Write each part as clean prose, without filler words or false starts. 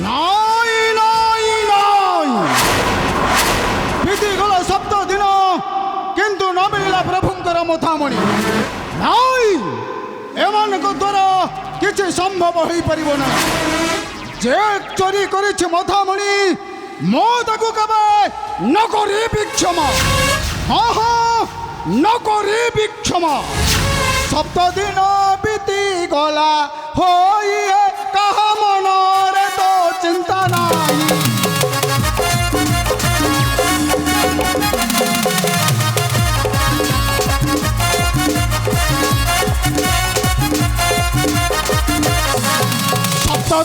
নাই নাই নাই ବିତିଗଲା 7 ଦିନ କିନ୍ତୁ ନ ମିଳିଲା ପ୍ରଭୁଙ୍କର ମଥାମଣି। ନାଇଁ, ଏମାନଙ୍କ ଦ୍ୱାରା କିଛି ସମ୍ଭବ ହୋଇପାରିବ ନାହିଁ। ଯେ ଚୋରି କରିଛି ମଥାମଣି ମୁଁ ତାକୁ କେବେ ନ କରିବି କ୍ଷମା। ହଁ ହଁ, ନ କରିବି କ୍ଷମା। 7 ଦିନ ବିତିଗଲା ହୋଇ କାହା ମନରେ ତ ଚିନ୍ତା ନାହିଁ।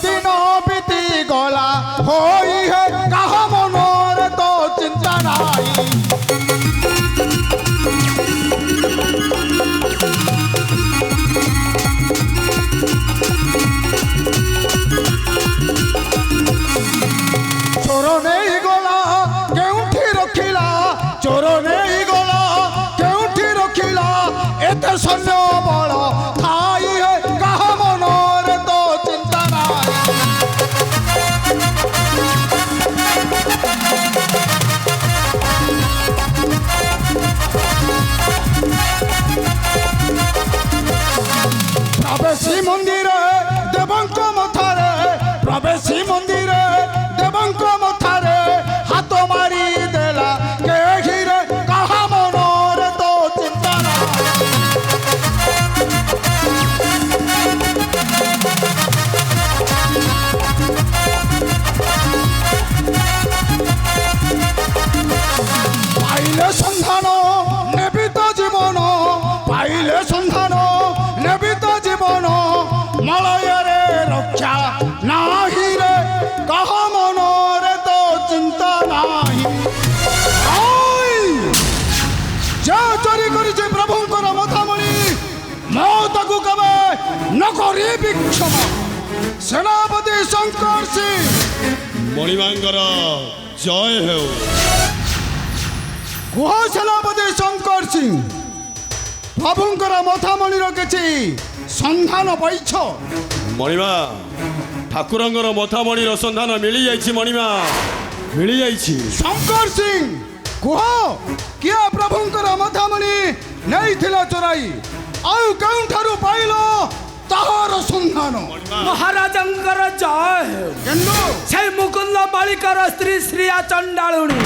দিন বিতি গলা হই হে কাহা মনরে তো চিন্তা নাই। চোর নেই গলা কেউঠি রখিলা, চোর নেই গলা কেউঠি রখিলা, এতে সৈন্য বল ঠাই হে কাহা মনরে তো চিন্তা নাই। প্রবেশী মন্দিরে দেবঙ্ক মথারে, প্রবেশী মন্দিরে দেবঙ্ক মথারে হাত মারি দেলা কেহিরে কাহা মনরে তো চিন্তা নাই। পাইলে সন্ধান নেবি তো জীবন, পাইলে সন্ধান নেবি তো জীবন, মলয়রে রক্ষা নাহি রে কাহা মনরে তো চিন্তা নাই। যে চোরি করেছে প্রভুঙ্কর মথামণি ମୁଁ ତାକୁ କେବେ ନ କରିବି କ୍ଷମା। ସେନାପତି ଶଙ୍କର ସିଂ। ମଣିମାଙ୍କର ଜୟ ହେଉ। କୁହ ସେନାପତି ଶଙ୍କର ସିଂ, ପ୍ରଭୁଙ୍କର ମଥାମଣିର କିଛି ସନ୍ଧାନ ପାଇଛ? ମଣିମା, ଠାକୁରଙ୍କର ମଥାମଣିର ସନ୍ଧାନ ମିଳିଯାଇଛି। ମଣିମା, ମିଳିଯାଇଛି। ଶଙ୍କର ସିଂ, କୁହ କିଏ ପ୍ରଭୁଙ୍କର ମଥାମଣି ନେଇଥିଲା ଚୋରାଇ, ଆଉ କେଉଁଠାରୁ ପାଇଲ ତାହାର ସନ୍ଧାନ? ମହାରାଜଙ୍କର ଜୟ ହେଉ। କିନ୍ତୁ ସେଇ ମୁକୁନ୍ଦ ମାଳିକାର ସ୍ତ୍ରୀ ଶ୍ରୀୟା ଚଣ୍ଡାଳୁଣୀ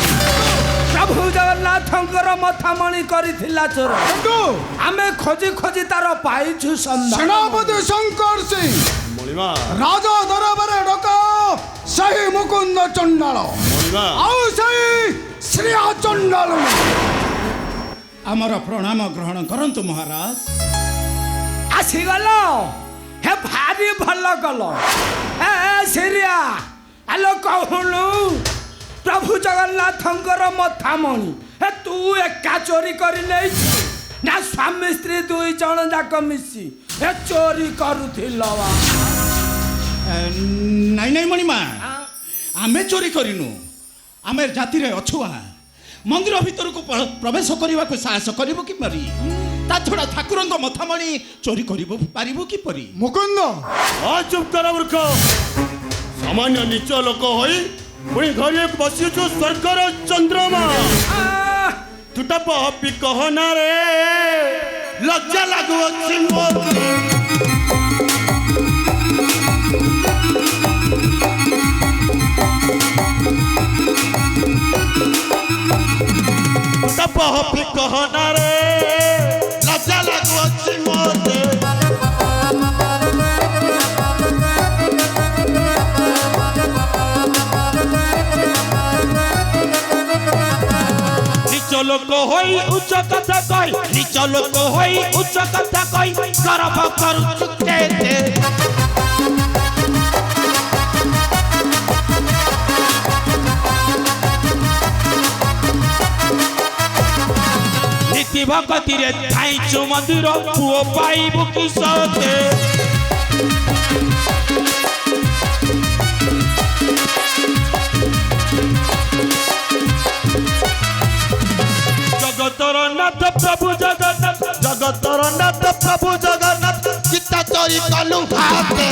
ପ୍ରଭୁ ଜଗନ୍ନାଥଙ୍କର ମଥାମଣି କରିଥିଲା ଚୋର। କିନ୍ତୁ ଆମେ ଖୋଜି ଖୋଜି ତାର ପାଇଛୁ ସନ୍ଧାନ। ସେନାପତି ଶଙ୍କର ସିଂ, ମଣିମା, ରାଜ ଦରବାରେ ଡକାଅ ସେହି ମୁକୁନ୍ଦ ଚଣ୍ଡାଳ ମଣିମା, ଆଉ ସେହି ଶ୍ରୀୟା ଚଣ୍ଡାଳୁଣୀ। ଆମର ପ୍ରଣାମ ଗ୍ରହଣ କରନ୍ତୁ ମହାରାଜ। ଆସିଗଲ, ହେ ଭାରି ଭଲ କଲ। ହେ ସିରିଆ, ଆଲୋ କହୁଣୁ ପ୍ରଭୁ ଜଗନ୍ନାଥଙ୍କର ମଥାମଣି ହେ ତୁ ଏକା ଚୋରି କରି ନେଇଛୁ ନା ସ୍ୱାମୀ ସ୍ତ୍ରୀ 2 ଜଣ ଯାକ ମିଶି ହେ ଚୋରି କରୁଥିଲ? ନାଇଁ ନାଇଁ ମଣିମା, ଆମେ ଚୋରି କରିନୁ। ଆମେ ଜାତିରେ ଅଛୁଆ। ମନ୍ଦିର ଭିତରକୁ ପ୍ରବେଶ କରିବାକୁ ସାହସ କରିବୁ କିପରି? ତା ଛଡ଼ା ଠାକୁରଙ୍କ ମଥାମଣି ଚୋରି କରିବୁ ପାରିବୁ କିପରି? ମୁକୁନ୍ଦ, ଚୁପ୍ କର ମୂର୍ଖ। ସାମାନ୍ୟ ନିଚ ଲୋକ ହୋଇ ପୁଣି ଘରେ ବସିଛୁ ସ୍ୱର୍ଗର ଚନ୍ଦ୍ରମା। ତୁଟା ପହପି କହନା ରେ, ଲଜ୍ଜା ଲାଗୁଅଛି ମୋତେ। ତୁଟା ପହପି କହନା ରେ, ଲଜ୍ଜା ଲାଗୁଅଛି ମୋତେ। লোক হই উচ্চ কথা কই, নিচ লোক হই উচ্চ কথা কই, গর্ব করুଛୁ কেতে। নীতি ভগতিরে ଥାଇଛୁ ମନ୍ଦିର, ପୁଅ ପାଇବୁ କିସତେ। জগতর নাথ প্রভু জগন্নাথ, জগতর নাথ প্রভু জগন্নাথ, চিত্তা চোরি কলু হাতে।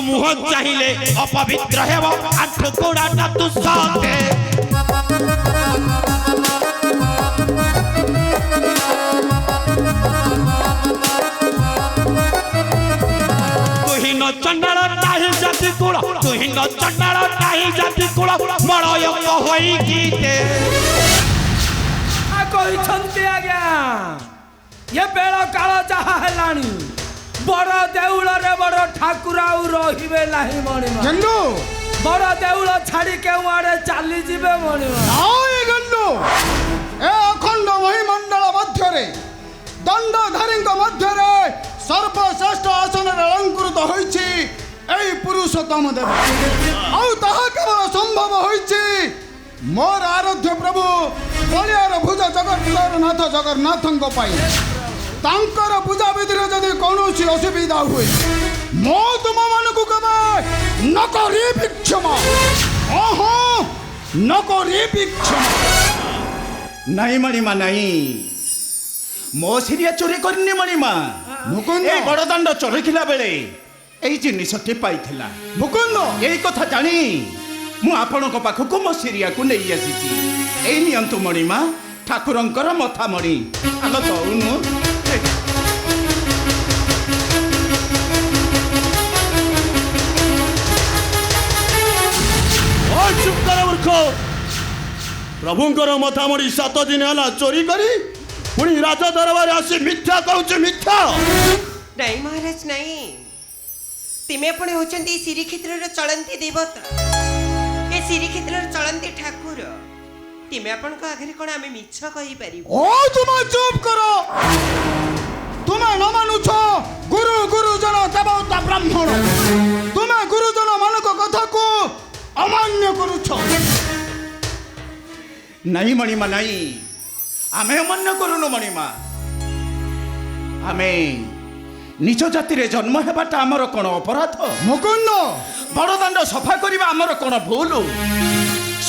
ମୁହଁ ଚାହିଁଲେ ଅପବିତ୍ର ହେବ ଆଣ୍ଠୁ ଗୋଡ଼ାଟା ତୁ ସତେ ତୁହିନ ଚଣ୍ଡାଳ ନାହିଁ ଜାତି କୁଳ ତୁହିନ ଚଣ୍ଡାଳ ନାହିଁ ଜାତି କୁଳ ମଳୟ ହୋଇକି ଦେ କହିଛନ୍ତି ଆଜ୍ଞା ଏ ବେଳ କାଳ ଯାହା ହେଲାଣି ବଡ଼ ଦେଉଳରେ ବଡ଼ ଠାକୁର ଆଉ ରହିବେ ନାହିଁ ମଣିମା ଗେଣ୍ଡୁ ବଡ଼ ଦେଉଳ ଛାଡ଼ି କେଉଁ ଆଡ଼େ ଚାଲିଯିବେ ମଣିମା ନାଇଁ ଗେଣ୍ଡୁ ଏ ଅଖଣ୍ଡ ମହିମଣ୍ଡଳ ମଧ୍ୟରେ ଦଣ୍ଡଧାରୀଙ୍କ ମଧ୍ୟରେ ସର୍ବଶ୍ରେଷ୍ଠ ଆସନରେ ଅଳଙ୍କୃତ ହୋଇଛି ଏଇ ପୁରୁଷୋତ୍ତମ ଦେବ ଆଉ ତାହା କେବଳ ସମ୍ଭବ ହୋଇଛି ମୋର ଆରାଧ୍ୟ ପ୍ରଭୁ ବଳିଆର ଭୁଜ ଜଗନ୍ନାଥ ଜଗନ୍ନାଥଙ୍କ ପାଇଁ ତାଙ୍କର ପୂଜା ବିଧିରେ ଯଦି କୌଣସି ଅସୁବିଧା ହୁଏ ମୁଁ ତୁମମାନଙ୍କୁ କେବେ ନ କରିବି କ୍ଷମା ନ କରିବି କ୍ଷମା ନାଇଁ ମଣିମା ନାଇଁ ମୋ ସିରିଆ ଚୋରି କରିନି ମଣିମା ମୁକୁନ୍ଦ ଏଇ ବଡ଼ ଦାଣ୍ଡ ଚଢ଼ିଥିଲା ବେଳେ ଏଇ ଜିନିଷଟି ପାଇଥିଲା ମୁକୁନ୍ଦ ଏଇ କଥା ଜାଣି ମୁଁ ଆପଣଙ୍କ ପାଖକୁ ମୋ ସିରିଆକୁ ନେଇ ଆସିଛି ଏଇ ନିଅନ୍ତୁ ମଣିମା ଠାକୁରଙ୍କର ମଥାମଣି ଆଗ ଦଉନୁ ଚୁପ୍ କର ମୂର୍ଖ ପ୍ରଭୁଙ୍କର ମଥାମଣି 7 ଦିନ ହେଲା ଚୋରି କରି ପୁଣି ରାଜ ଦରବାରରେ ଆସି ମିଥ୍ୟା କହୁଛି ମିଥ୍ୟା नहीं महाराज नहीं तिमे पुणे होचंती श्रीक्षेत्रर चलंती देवता ए श्रीक्षेत्रर चलंती ठाकुर तिमे आपण को आगे कोन आमे मिछ कहि परिबो ओ तुम चुप करो तुम न मानुछ गुरु गुरुजन देवता ब्राह्मण तुम गुरुजन मानक कथा को अमान्य करूछ ନାଇଁ ମଣିମା ନାଇଁ ଆମେ ଅମାନ୍ୟ କରୁନୁ ମଣିମା ଆମେ ନିଜ ଜାତିରେ ଜନ୍ମ ହେବାଟା ଆମର କ'ଣ ଅପରାଧ ମୁକୁନ୍ଦ ବଡ଼ଦାଣ୍ଡ ସଫା କରିବା ଆମର କ'ଣ ଭୁଲ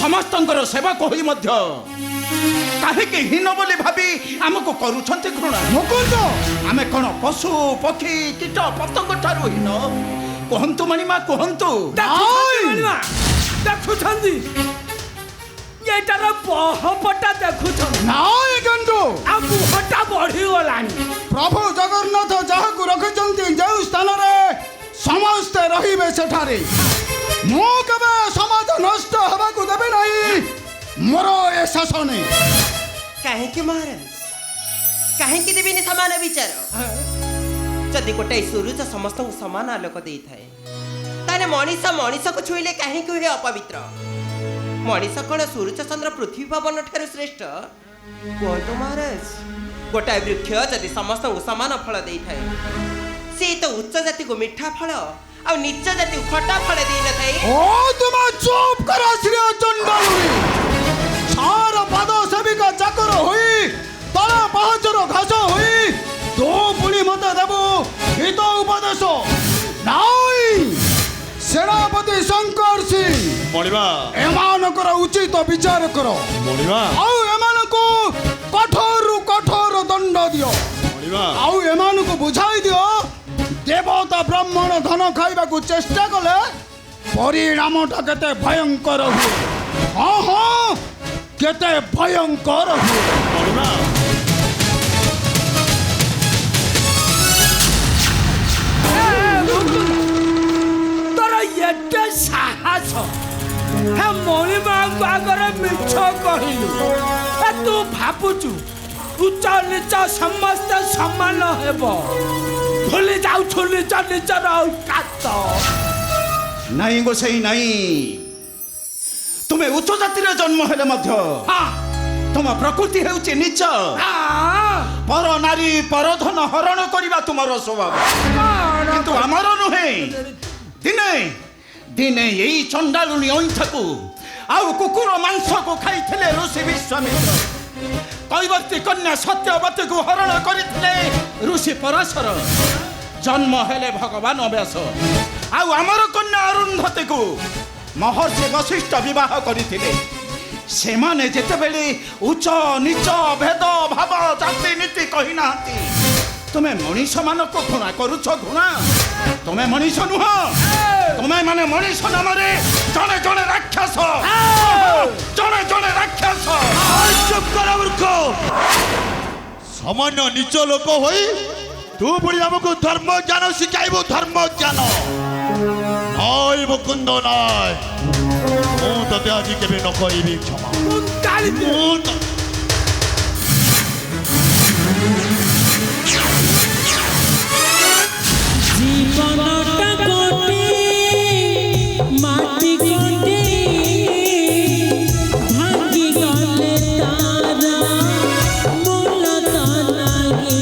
ସମସ୍ତଙ୍କର ସେବା କହି ମଧ୍ୟ କାହିଁକି ହୀନ ବୋଲି ଭାବି ଆମକୁ କରୁଛନ୍ତି ଘୃଣା ମୁକୁନ୍ଦ ଆମେ କ'ଣ ପଶୁ ପକ୍ଷୀ କୀଟ ପତଙ୍ଗ ଠାରୁ ହୀନ କୁହନ୍ତୁ ମଣିମା କୁହନ୍ତୁ ମଣିମା ଦେଖୁଛନ୍ତି ଏଟାର ବହପଟା ଦେଖୁଛନ୍ତି ନାଇଁ ଗଣ୍ଡୁ ଆଉ ମୁହଁଟା ବଢିଗଲାଣି ପ୍ରଭୁ ଜଗନ୍ନାଥ ଯାହାକୁ ରଖିଛନ୍ତି ଯେଉଁ ସ୍ଥାନରେ ସମସ୍ତେ ରହିବେ ସେଠାରେ ମୁଁ କେବେ ସମାଜ ନଷ୍ଟ ହେବାକୁ ଦେବି ନାହିଁ ମୋର ଏ ଶାସନ काहे कि महाराज काहे कि देबिनी समान विचार जदि गोटे सूरज समस्त को समान आलोक देई थाए ताने मनीष मनीष को छुईले काहे कि हुए अपवित्र मनीष कोन सूरज चंद्र पृथ्वी पवन ठारू श्रेष्ठ कहतो महाराज गोटाए वृक्ष जदि समस्त को समान फल देई थाए से तो उच्च जाति को मिठा फल आ नीच जाति को खटा फल देई न थाए ओ तुम चुप करो श्री चंडालुरी सार पद सेविका चाकर होई तला पाहचर घास होई तो पुणी मत देबो हित उपदेश नाई सेनापति शंकर सिंह ମଣିମା एमानकर उचित विचार करो ମଣିମା आउ एमानको कठोर कठोर दंड दियो ମଣିମା आउ एमानको बुझाई दियो देवता ब्राह्मण धन खाइबा को चेष्टा कले परिणामटा केते भयंकर हुए हाँ हाँ केते भयंकर हुए ମଣିମା ତୋର ଏତେ ସାହସ ହେ ମଣିମାଙ୍କ ଆଗରେ ମିଛ କହିଲୁ ଏ ତୁ ଭାବୁଛୁ ଉଚ୍ଚ ନିଚ ସମସ୍ତେ ସମାନ ହେବ ଭୁଲି ଯାଉଛୁ ନିଜ ନିଜର କାତ ନାଇଁ ଗୋସାଇ ନାଇଁ ତୁମେ ଉଚ୍ଚ ଜାତିରେ ଜନ୍ମ ହେଲେ ମଧ୍ୟ ତୁମ ପ୍ରକୃତି ହେଉଛି ନୀଚ ପର ନାରୀ ପରଧନ ହରଣ କରିବା ତୁମର ସ୍ୱଭାବ କିନ୍ତୁ ଆମର ନୁହେଁ ଦିନେ ଦିନେ ଏଇ ଚଣ୍ଡାଳୁଣୀ ଅଇଁଠାକୁ ଆଉ କୁକୁର ମାଂସକୁ ଖାଇଥିଲେ ଋଷି ବିଶ୍ୱାମିତ୍ର କୈବର୍ତ୍ତୀ କନ୍ୟା ସତ୍ୟବତୀକୁ ହରଣ କରିଥିଲେ ଋଷି ପରାଶର ଜନ୍ମ ହେଲେ ଭଗବାନ ବ୍ୟାସ ଆଉ ଆମର କନ୍ୟା ଅରୁନ୍ଧତୀକୁ ମହର୍ଷି ବଶିଷ୍ଠ ବିବାହ କରିଥିଲେ ସେମାନେ ଯେତେବେଳେ ଉଚ୍ଚ ନିଚ ଭେଦ ଭାବ ଜାତି ନୀତି କହିନାହାନ୍ତି ତୁମେ ମଣିଷ ମାନଙ୍କୁ ଘୃଣା କରୁଛ ଘୃଣା ତୁମେ ମଣିଷ ନୁହଁ ତୁମେ ମାନେ ମଣିଷ ନାମରେ ଜଣେ ଜଣେ ରାକ୍ଷସ ଜଣେ ଜଣେ ରାକ୍ଷସ। ଚୁପ୍ କର ମୂର୍ଖ। ସାମାନ୍ୟ ନିଚ ଲୋକ ହୋଇ ତୁ ପୁଣି ଆମକୁ ଧର୍ମ ଜ୍ଞାନ ଶିଖାଇବୁ ଧର୍ମ ଜ୍ଞାନ। ନାଇଁ ମୁକୁନ୍ଦ ନାଇଁ, ମୁଁ ତତେ ଆଜି କେବେ ନ କହିବି କ୍ଷମା। জীবনটা কোটে মাটি কোটে ভাঙ্গি গলে তারা মূল লাগে।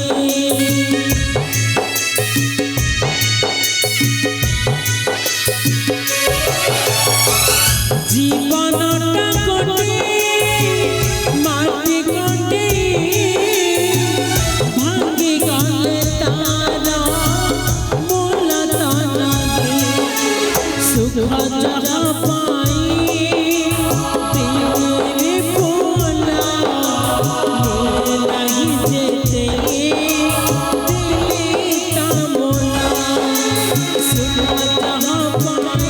জীবনটা কোটে মাটি কোটে ভাঙ্গি গলে তারা মূল লাগে। সুখ যাহা পাই তেরে পোলা নাহি যেতে দিলে তামোলা। সুখ যাহা পাই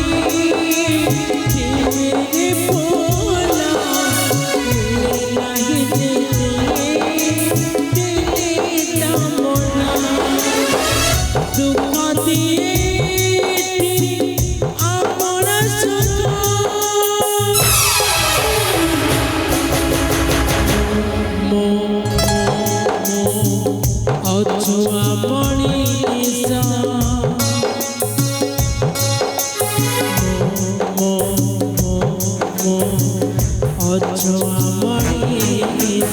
তেরে পোলা নাহি যেতে দিলে তামোলা। দুঃখ দিয়ে আমরা সুখ অছুয়া মଣିষ অছুয়া মনিষ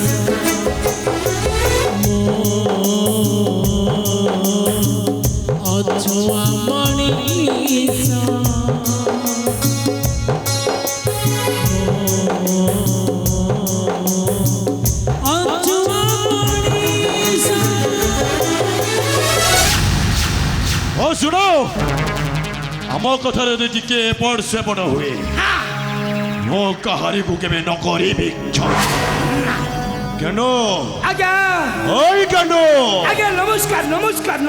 অছুয়া মনিষ অছুয়া মনিষ। ଓ ଶୁଣ, ଆମ କଥାରେ ଯଦି ଟିକେ ଏପଟ ସେପଟ ହୁଏ ମୁଁ କାହାରିକୁ କେବେ ନ କରିବି କ୍ଷମା। କେନ ଆଜ୍ଞା ଓଇ କେନ ଆଜ୍ଞା ନମସ୍କାର ନମସ୍କାର।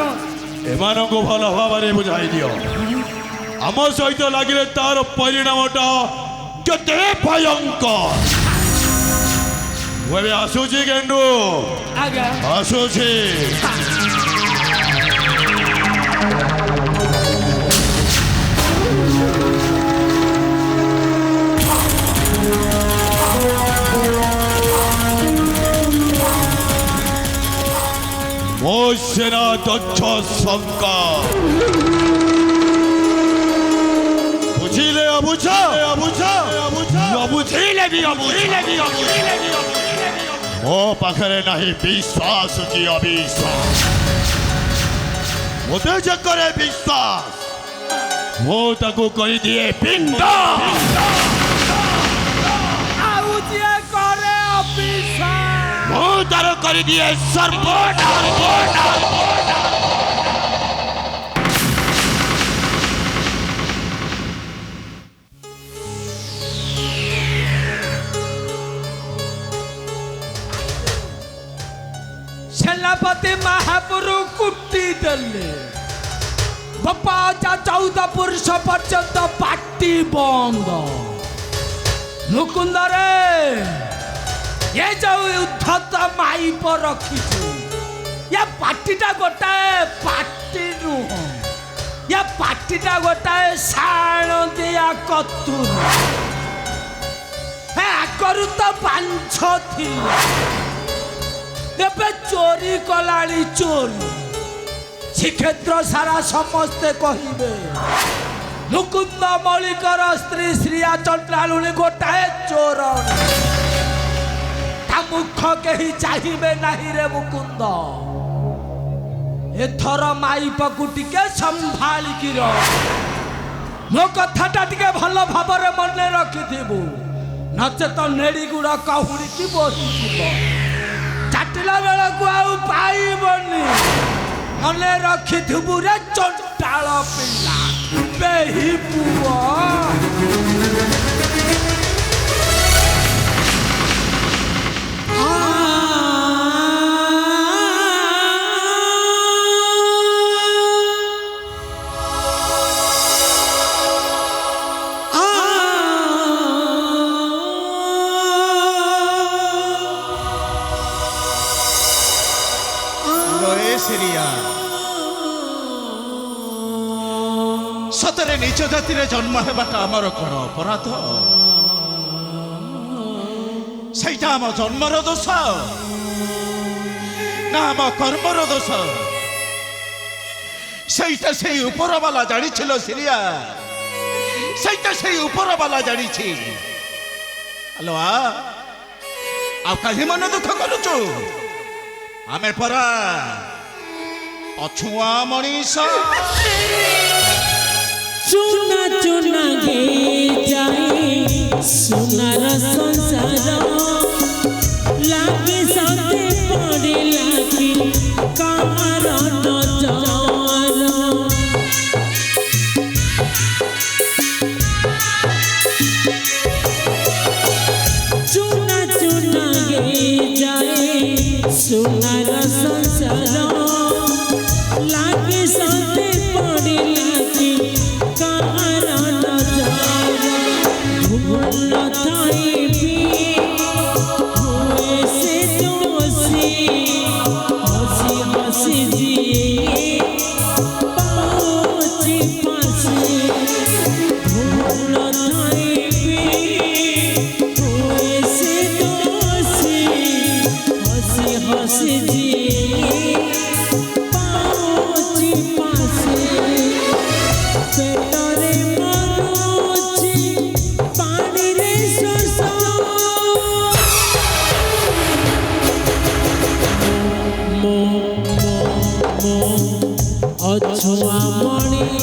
ଏମାନଙ୍କୁ ଭଲ ଭାବରେ ବୁଝାଇ ଦିଅ ଆମ ସହିତ ଲାଗିଲେ ତାର ପରିଣାମଟା କେତେ ଭୟଙ୍କର। ମୁଁ ଏବେ ଆସୁଛି ଗେଣ୍ଡୁ, ଆଜ୍ଞା ଆସୁଛି। ମୋ ସେନା ଦକ୍ଷ ଶଙ୍କା ବୁଝିଲେ ଅବୁଝ ବୁଝିଲେ ବି ମୋ ପାଖରେ ନାହିଁ ବିଶ୍ୱାସ କି ଅବିଶ୍ୱାସ। ମୋତେ ଯେ କରେ ବିଶ୍ୱାସ ମୁଁ ତାକୁ କରିଦିଏ ପିଣ୍ଡ। ଆଉ ଯିଏ କରେ ଅଫିସର ମୁଁ ତାର କରିଦିଏ ସର୍ବନାଶ। ସେନାପତି ମହାପୁରୁ କୁଟି ଦେଲେ। ବାପା 14 ପୁରୁଷ ପର୍ଯ୍ୟନ୍ତ ପାଟି ବନ୍ଦ। ମୁକୁନ୍ଦରେ ଏ ଯୋଉ ଉଦ୍ଧତ ମାଇପ ରଖିଛୁ, ଏ ପାଟିଟା ଗୋଟାଏ ପାଟି ନୁହଁ, ଏ ପାଟିଟା ଗୋଟାଏ ଶାଣ ଦିଆ କତୁର। ଆଗରୁ ତ ବାଞ୍ଛ ଥିଲା, ଏବେ ଚୋରି କଲାଣି ଚୋରି। ଶ୍ରୀକ୍ଷେତ୍ର ସାରା ସମସ୍ତେ କହିବେ ମୁକୁନ୍ଦ ମୌଳିକର ସ୍ତ୍ରୀ ଶ୍ରୀୟା ଚଣ୍ଡାଳୁଣୀ ଗୋଟାଏ ଚୋର। ତା ମୁଖ କେହି ଚାହିଁବେ ନାହିଁ ରେ ମୁକୁନ୍ଦ। ଏଥର ମାଇପକୁ ଟିକେ ସମ୍ଭାଳିକି ରହ। ମୋ କଥାଟା ଟିକେ ଭଲ ଭାବରେ ମନେ ରଖିଥିବୁ, ନଚେତ ନେଡ଼ିଗୁଡ଼ କହୁଡ଼ିକି ବସିଯିବ। ଚାଟିଲା ବେଳକୁ ଆଉ ପାଇବନି। ମନେ ରଖିଥିବୁ ରେ ଚଣ୍ଡାଳ ପିଲା, ବେହି ପୁଅ। ସିରିଆ ସତରେ ନିଜ ଜାତିରେ ଜନ୍ମ ହେବାଟା ଆମର କଣ ଅପରାଧ? ସେଇଟା ଆମ ଜନ୍ମର ଦୋଷ ନା ଆମ କର୍ମର ଦୋଷ? ସେଇଟା ସେଇ ଉପରବାଲା ଜାଣିছিল ସିରିଆ, ସେଇଟା ସେଇ ଉପରବାଲା ଜାଣିଛି। ଆଲୋ ଆଉ କାହିଁ ମନ ଦୁଃଖ କରୁଛୁ? ଆମେ ପରା ଅଛୁଆ ମଣିଷ। चुना चुना गे जाए सुनार संसार लागे सते पड़े लागे कामार नजर चुना चुना गे जाए सुनार संसार लागे सते पड़े लागे अछुआ मणि